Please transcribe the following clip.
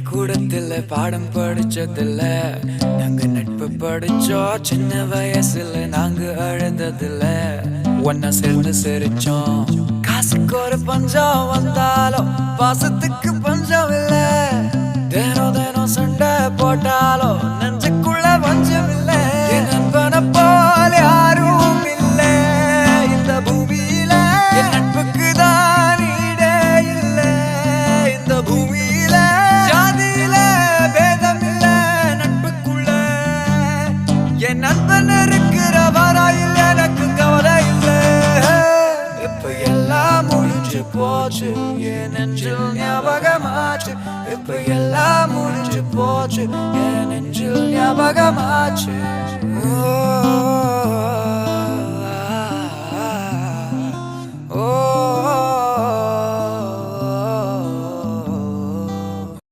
பள்ளிக்கூடத்துல பாடம் படிச்சதில்ல, நாங்க நட்பு படிச்சோம். சின்ன வயசுல நாங்க அழுததில்ல, ஒன்னா சேர்ந்து சிரிச்சோம். காசுக்கு ஒரு பஞ்சம் வந்தாலும் பாசத்துக்கு பஞ்சம் இல்ல. தினம் தினம் சண்டை போட்டாலும் நெஞ்சுக்குள்ள பஞ்சம் இல்ல. என் நண்பனை போல யாரும் இல்ல இந்த பூமியில. என் நட்புக்கு தான் ஈடே இல்ல இந்த பூமியில. ஜாதியில பேதம் இல்ல நட்புக்குள்ள. என் நண்பன் இருக்கிற வரையில் எனக்கு கவலை இல்ல. இப்ப எல்லாம் முடிஞ்சு போச்சு, என் நெஞ்சில் ஞாபகமாச்சு. இப்ப எல்லாம் முடிஞ்சு போச்சு, என் நெஞ்சில் ஞாபகமாச்சு.